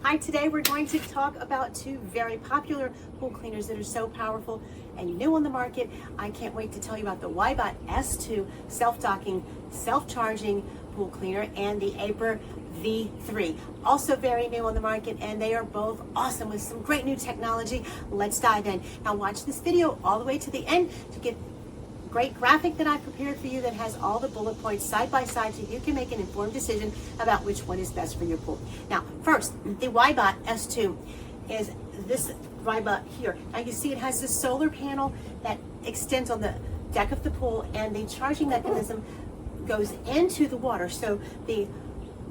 Hi, today we're going to talk about two very popular pool cleaners that are so powerful and new on the market. I can't wait to tell you about the Wybot S2 self-docking, self-charging pool cleaner and the Aiper V3, also very new on the market, and they are both awesome with some great new technology. Let's dive in. Now watch this video all the way to the end to get great graphic that I prepared for you that has all the bullet points side by side so you can make an informed decision about which one is best for your pool. Now, first, the Wybot S2 is this Wybot here. Now you see it has this solar panel that extends on the deck of the pool, and the charging mechanism goes into the water. So the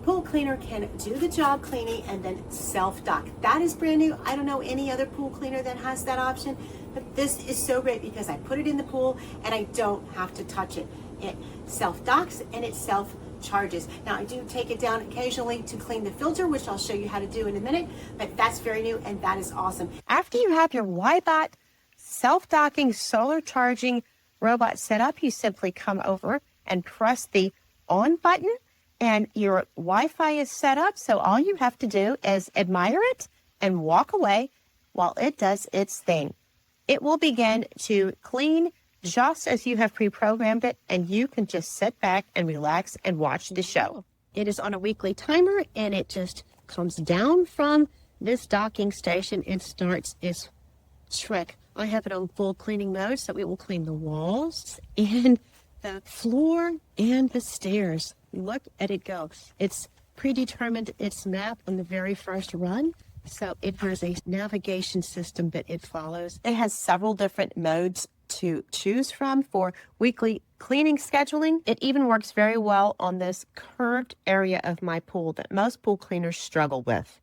pool cleaner can do the job cleaning and then self-dock. That is brand new. I don't know any other pool cleaner that has that option, but this is so great because I put it in the pool and I don't have to touch it. It self-docks and it self-charges. Now I do take it down occasionally to clean the filter, which I'll show you how to do in a minute, but that's very new and that is awesome. After you have your Wybot self-docking solar charging robot set up, you simply come over and press the on button and your Wi-Fi is set up. So all you have to do is admire it and walk away while it does its thing. It will begin to clean just as you have pre-programmed it, and you can just sit back and relax and watch the show. It is on a weekly timer, and it just comes down from this docking station and starts its trick. I have it on full cleaning mode, so it will clean the walls and the floor and the stairs. Look at it go. It's predetermined its map on the very first run. So it has a navigation system that it follows. It has several different modes to choose from for weekly cleaning scheduling. It even works very well on this curved area of my pool that most pool cleaners struggle with.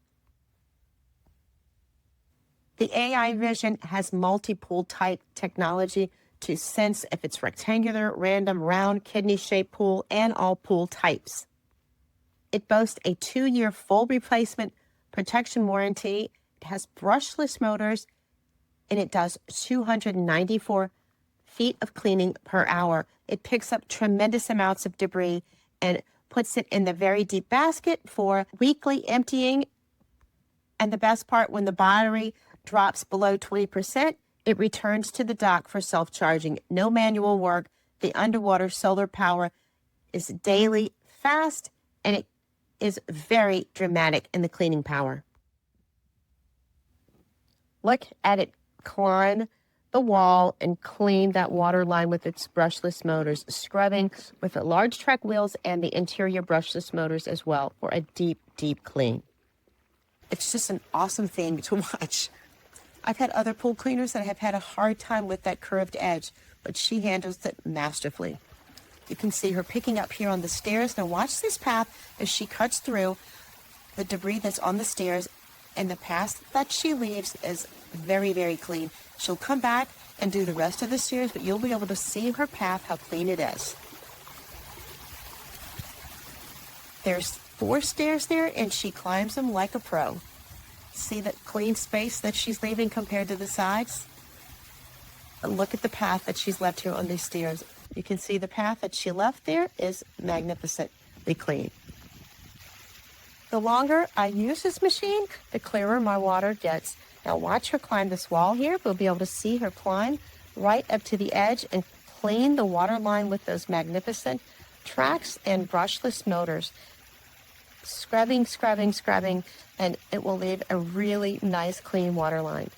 The AI Vision has multi-pool type technology to sense if it's rectangular, random, round, kidney-shaped pool, and all pool types. It boasts a 2-year full replacement protection warranty. It has brushless motors, and it does 294 feet of cleaning per hour. It picks up tremendous amounts of debris and puts it in the very deep basket for weekly emptying. And the best part, when the battery drops below 20%, it returns to the dock for self-charging. No manual work. The underwater solar power is daily, fast, and it is very dramatic in the cleaning power. Look at it climb the wall and clean that water line with its brushless motors, scrubbing with the large track wheels and the interior brushless motors as well for a deep, deep clean. It's just an awesome thing to watch. I've had other pool cleaners that have had a hard time with that curved edge, but she handles it masterfully. You can see her picking up here on the stairs. Now watch this path as she cuts through the debris that's on the stairs, and the path that she leaves is very, very clean. She'll come back and do the rest of the stairs, but you'll be able to see her path, how clean it is. There's 4 stairs there, and she climbs them like a pro. See that clean space that she's leaving compared to the sides? And look at the path that she's left here on these stairs. You can see the path that she left there is magnificently clean. The longer I use this machine, the clearer my water gets. Now watch her climb this wall here. We'll be able to see her climb right up to the edge and clean the water line with those magnificent tracks and brushless motors. Scrubbing, scrubbing, scrubbing, and it will leave a really nice clean water line.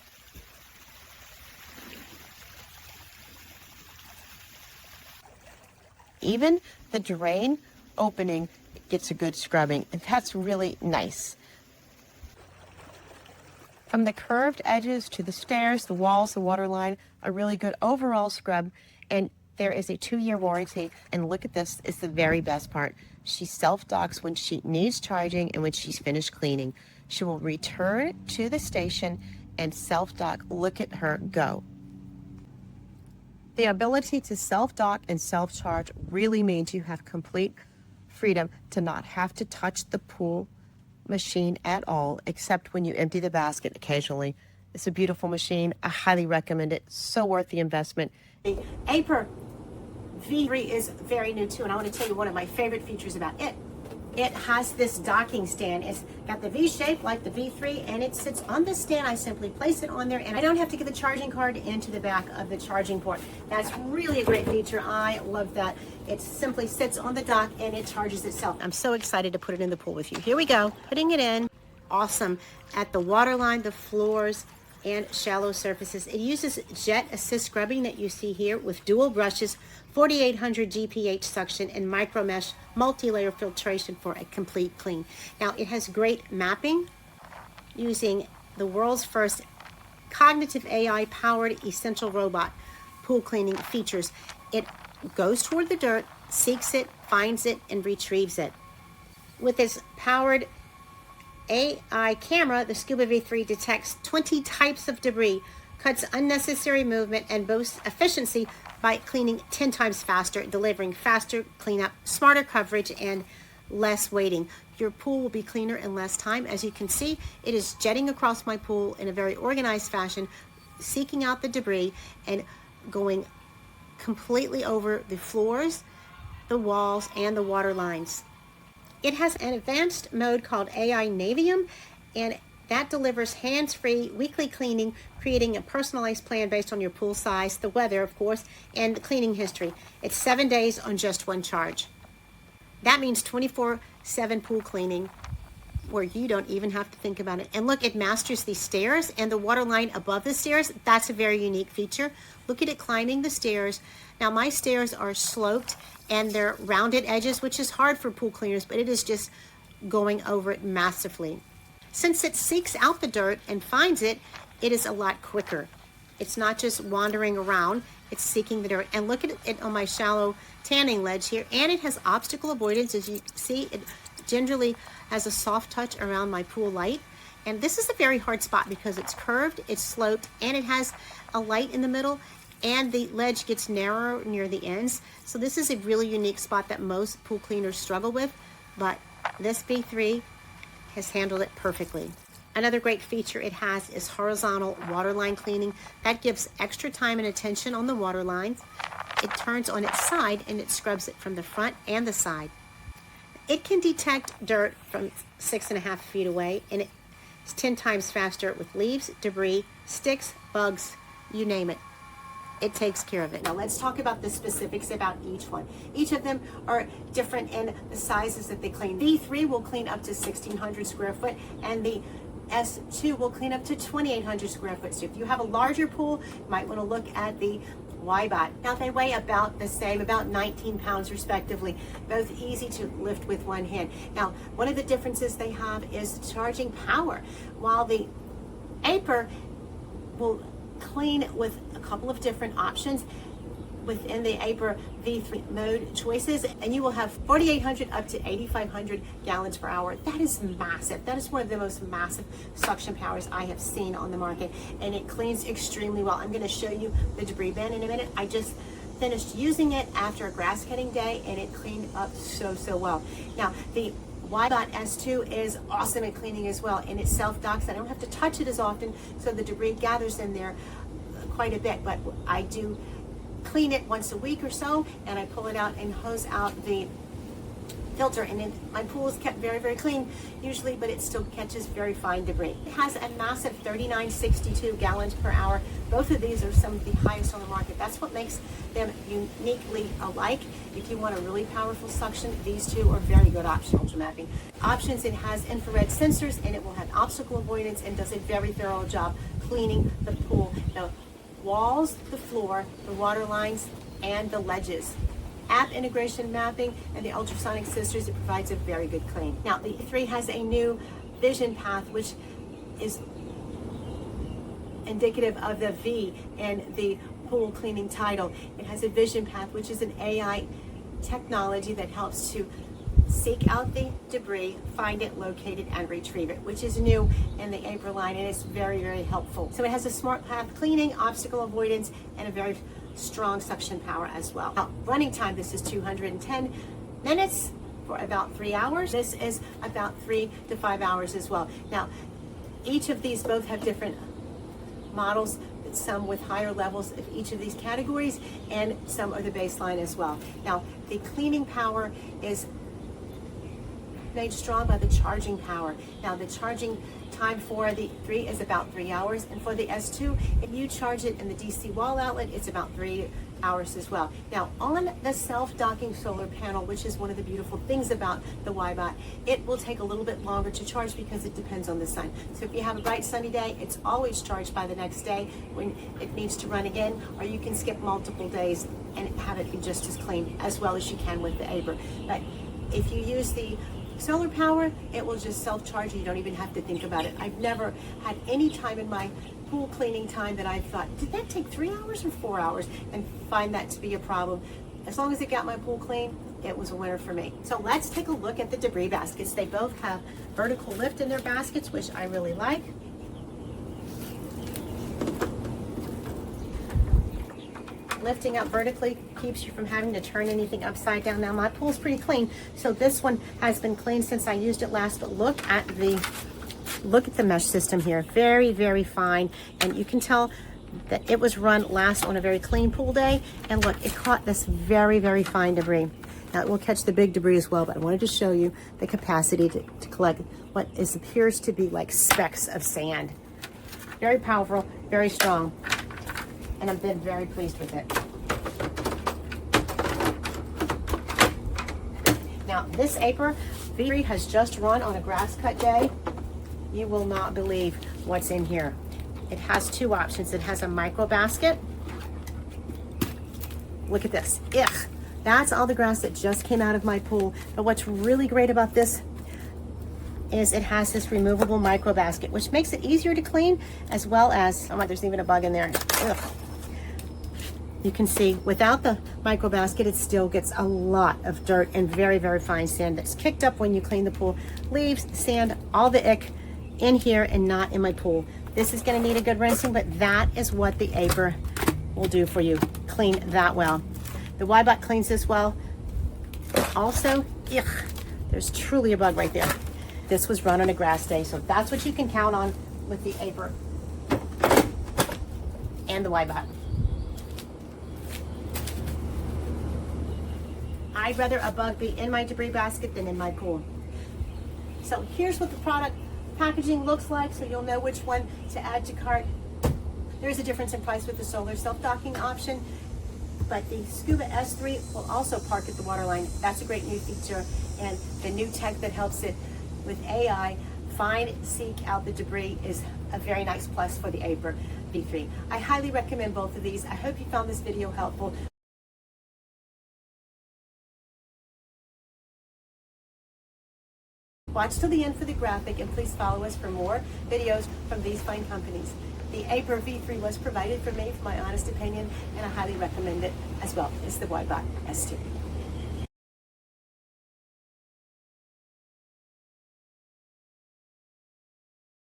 Even the drain opening gets a good scrubbing, and that's really nice. From the curved edges to the stairs, the walls, the water line, a really good overall scrub, and there is a 2-year warranty. And look at this, it's the very best part. She self-docks when she needs charging and when she's finished cleaning. She will return to the station and self-dock. Look at her go. The ability to self-dock and self-charge really means you have complete freedom to not have to touch the pool machine at all, except when you empty the basket occasionally. It's a beautiful machine. I highly recommend it. So worth the investment. The Aiper V3 is very new too, and I want to tell you one of my favorite features about it. It has this docking stand. It's got the V shape like the V3, and it sits on the stand. I simply place it on there, and I don't have to get the charging card into the back of the charging port. That's really a great feature. I love that. It simply sits on the dock and it charges itself. I'm so excited to put it in the pool with you. Here we go, putting it in. Awesome. At the waterline, the floors, and shallow surfaces. It uses jet assist scrubbing that you see here with dual brushes, 4800 GPH suction, and micro mesh multi-layer filtration for a complete clean. Now it has great mapping using the world's first cognitive AI powered essential robot pool cleaning features. It goes toward the dirt, seeks it, finds it, and retrieves it. With its powered AI camera, the Scuba V3 detects 20 types of debris, cuts unnecessary movement, and boasts efficiency by cleaning 10 times faster, delivering faster cleanup, smarter coverage, and less waiting. Your pool will be cleaner in less time. As you can see, it is jetting across my pool in a very organized fashion, seeking out the debris and going completely over the floors, the walls, and the water lines. It has an advanced mode called AI Navium, and that delivers hands-free weekly cleaning, creating a personalized plan based on your pool size, the weather, of course, and the cleaning history. It's 7 days on just one charge. That means 24/7 pool cleaning where you don't even have to think about it. And look, it masters the stairs and the water line above the stairs. That's a very unique feature. Look at it climbing the stairs. Now my stairs are sloped and they're rounded edges, which is hard for pool cleaners, but it is just going over it massively. Since it seeks out the dirt and finds it, it is a lot quicker. It's not just wandering around, it's seeking the dirt. And look at it on my shallow tanning ledge here. And it has obstacle avoidance. As you see, it gingerly has a soft touch around my pool light. And this is a very hard spot because it's curved, it's sloped, and it has a light in the middle, and the ledge gets narrower near the ends. So this is a really unique spot that most pool cleaners struggle with, but this V3 has handled it perfectly. Another great feature it has is horizontal waterline cleaning. That gives extra time and attention on the water lines. It turns on its side and it scrubs it from the front and the side. It can detect dirt from 6.5 feet away, and it's 10 times faster with leaves, debris, sticks, bugs, you name it. It takes care of it. Now let's talk about the specifics about each one. Each of them are different in the sizes that they clean. V3 will clean up to 1,600 square foot, and the S2 will clean up to 2,800 square foot. So if you have a larger pool, you might want to look at the Wybot. Now they weigh about the same, about 19 pounds respectively, both easy to lift with one hand. Now, one of the differences they have is charging power. While the Aiper will clean with a couple of different options within the Aiper V3 mode choices, and you will have 4,800 up to 8,500 gallons per hour. That is massive. That is one of the most massive suction powers I have seen on the market, and it cleans extremely well. I'm going to show you the debris bin in a minute. I just finished using it after a grass cutting day, and it cleaned up so well. Now, the Wybot S2 is awesome at cleaning as well, and it self-docks. I don't have to touch it as often, so the debris gathers in there quite a bit, but I do clean it once a week or so, and I pull it out and hose out the filter, and then my pool is kept very clean usually, but it still catches very fine debris. It has a massive 3962 gallons per hour. Both of these are some of the highest on the market. That's what makes them uniquely alike. If you want a really powerful suction, these two are very good options for mapping. Options, it has infrared sensors, and it will have obstacle avoidance, and does a very thorough job cleaning the pool. Now, walls, the floor, the water lines, and the ledges. App integration mapping and the ultrasonic sensors, it provides a very good clean. Now the E3 has a new vision path, which is indicative of the V in the pool cleaning title. It has a vision path, which is an AI technology that helps to seek out the debris, find it, locate it, and retrieve it, which is new in the Aiper line, and it's very helpful. So it has a smart path cleaning, obstacle avoidance, and a very strong suction power as well. Now, running time, this is 210 minutes for about 3 hours. This is about 3 to 5 hours as well. Now, each of these both have different models, some with higher levels of each of these categories, and some are the baseline as well. Now, the cleaning power is made strong by the charging power. Now the charging time for the 3 is about 3 hours, and for the S2, if you charge it in the DC wall outlet, it's about 3 hours as well. Now on the self-docking solar panel, which is one of the beautiful things about the Wybot, it will take a little bit longer to charge because it depends on the sun. So if you have a bright sunny day, it's always charged by the next day when it needs to run again, or you can skip multiple days and have it be just as clean as well as you can with the Aiper. But if you use the solar power, it will just self-charge. You don't even have to think about it. I've never had any time in my pool cleaning time that I thought, did that take 3 hours or 4 hours, and find that to be a problem. As long as it got my pool clean, it was a winner for me. So let's take a look at the debris baskets. They both have vertical lift in their baskets, which I really like. Lifting up vertically keeps you from having to turn anything upside down. Now my pool's pretty clean, so this one has been clean since I used it last, but look at the mesh system here. Very, very fine, and you can tell that it was run last on a very clean pool day, and look, it caught this very, very fine debris. Now it will catch the big debris as well, but I wanted to show you the capacity to collect what appears to be like specks of sand. Very powerful, very strong, and I've been very pleased with it. Now this Aiper V3 has just run on a grass cut day. You will not believe what's in here. It has 2 options. It has a micro basket. Look at this. Ugh. That's all the grass that just came out of my pool. But what's really great about this is it has this removable micro basket, which makes it easier to clean, as well as, oh my, there's even a bug in there. Ugh. You can see without the micro basket, it still gets a lot of dirt and very, very fine sand that's kicked up when you clean the pool. Leaves, sand, all the ick in here and not in my pool. This is going to need a good rinsing, but that is what the Aiper will do for you. Clean that well. The Wybot cleans this well. Also, ugh, there's truly a bug right there. This was run on a grass day, so that's what you can count on with the Aiper and the Wybot. I'd rather a bug be in my debris basket than in my pool. So here's what the product packaging looks like, so you'll know which one to add to cart. There's a difference in price with the solar self-docking option, but the Scuba S3 will also park at the Waterline. That's a great new feature, and the new tech that helps it with AI find, seek out the debris is a very nice plus for the Aiper V3. I highly recommend both of these. I hope you found this video helpful. Watch till the end for the graphic, and please follow us for more videos from these fine companies. The Aiper V3 was provided for me, for my honest opinion, and I highly recommend it as well. It's the Wybot S2.